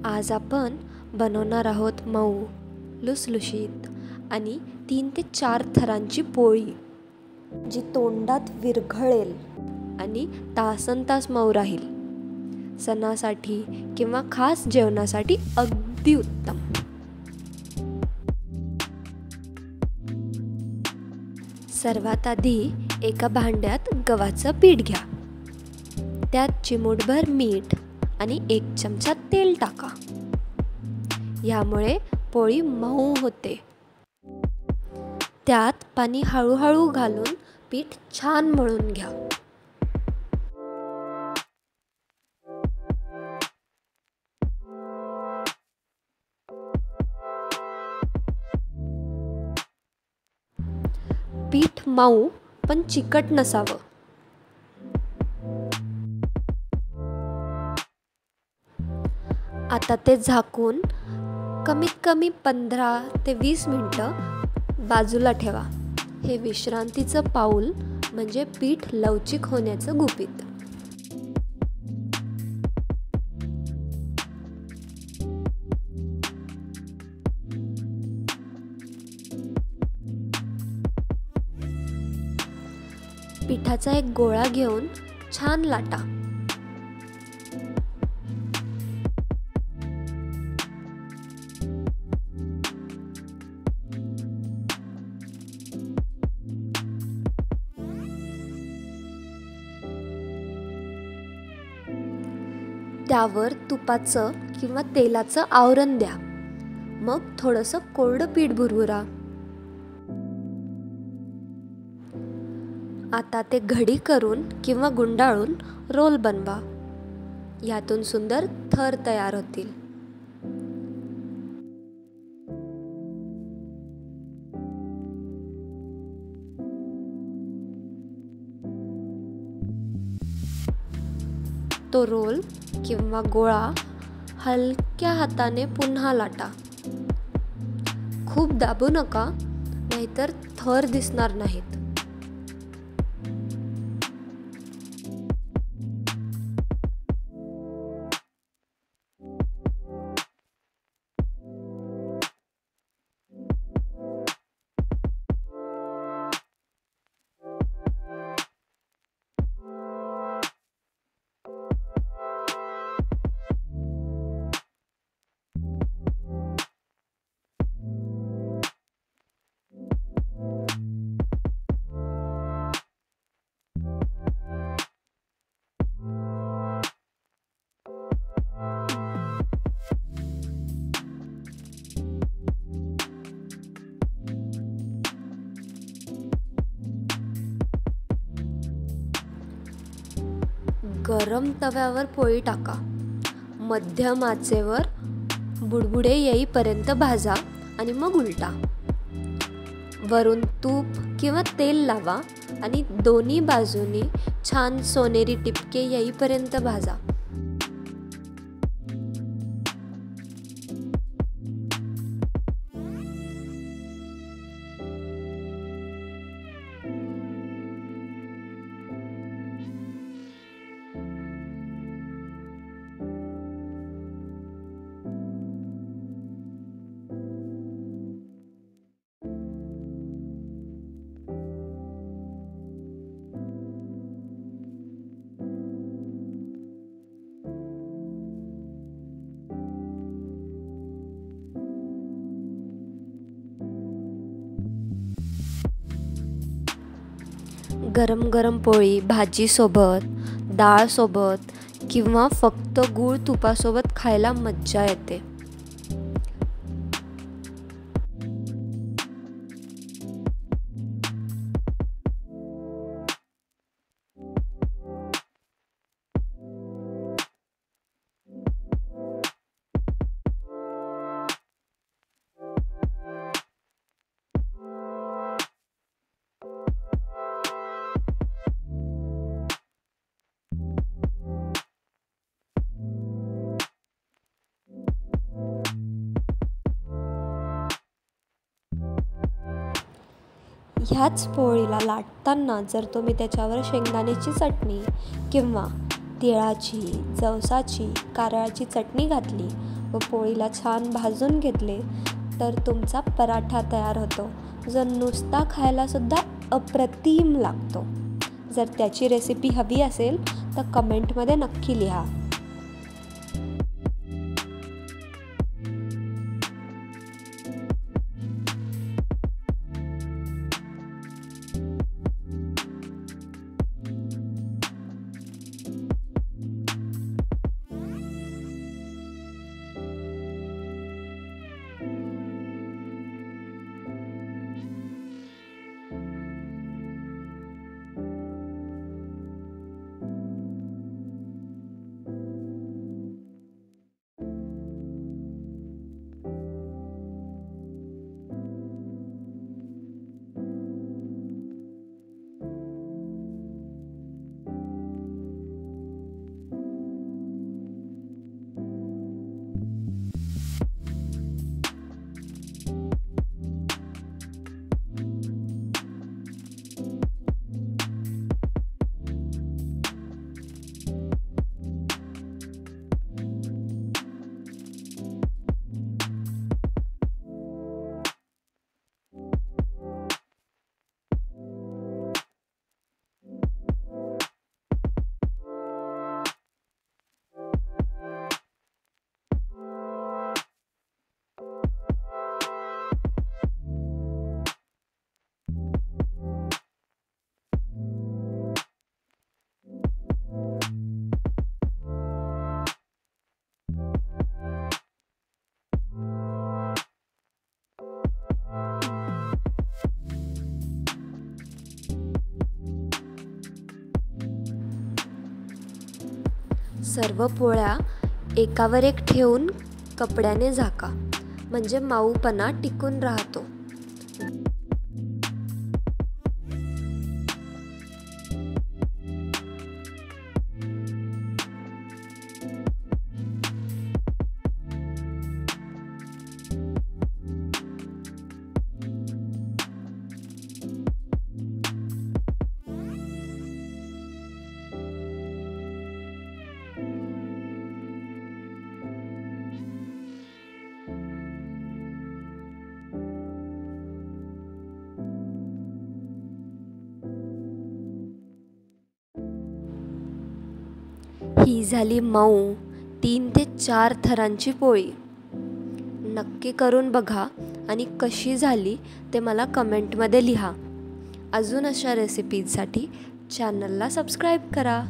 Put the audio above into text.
आज आपण बनवणार आहोत मऊ, लुसलुशीत आणि 3 ते 4 थरांची पोळी, जी तोंडात विरघळेल आणि तासनतास मऊ राहील. सणासाठी किंवा खास जेवणासाठी अगदी उत्तम. सर्वात आधी एका भांड्यात गव्हाचं पीठ घ्या. त्यात चिमूटभर मीठ आणि 1 चमचा तेल टाका. यामुळे पोळी मऊ होते. त्यात पाणी हळूहळू घालून पीठ छान मळून घ्या. पीठ मऊ पण चिकट नसावं. आता ते झाकून कमीत कमी 15 ते 20 मिनिटं बाजूला ठेवा. हे विश्रांतीचं पाऊल म्हणजे पीठ लवचिक होण्याचं गुपित. पिठाचा एक गोळा घेऊन छान लाटा. त्यावर तुपाचं किंवा तेलाचं आवरण द्या. मग थोडंसं कोरडं पीठ भुरभुरा. आता ते घडी करून किंवा गुंडाळून रोल बनवा. यातून सुंदर थर तयार होतील. तो रोल किंवा गोळा हलक्या हाताने पुन्हा लाटा. खूप दाबू नका, नाहीतर थर दिसणार नाहीत. गरम तव्यावर पोळी टाका. मध्यम आचेवर बुडबुडे येईपर्यंत भाजा आणि मग उलटा. वरून तूप किंवा तेल लावा आणि दोन्ही बाजूनी छान सोनेरी टिपके येईपर्यंत भाजा. गरम गरम पोळी भाजीसोबत, डाळसोबत किंवा फक्त गूळ तुपासोबत खायला मज्जा येते. ह्याच पोळीला लाटताना जर तुम्ही त्याच्यावर शेंगदाण्याची चटणी किंवा तिळाची, जवसाची, कारळाची चटणी घातली व पोळीला छान भाजून घेतले तर तुमचा पराठा तयार होतो, जो नुसता खायलासुद्धा अप्रतिम लागतो. जर त्याची रेसिपी हवी असेल तर कमेंटमध्ये नक्की लिहा. सर्व पोळ्या एकावर एक ठेवून कपड्याने झाका, म्हणजे मऊपणा टिकून राहतो. ही झाली मऊ 3 ते 4 थरांची पोळी. नक्की करून बघा आणि कशी झाली ते मला कमेंटमध्ये लिहा. अजून अशा रेसिपीजसाठी चॅनलला सबस्क्राईब करा.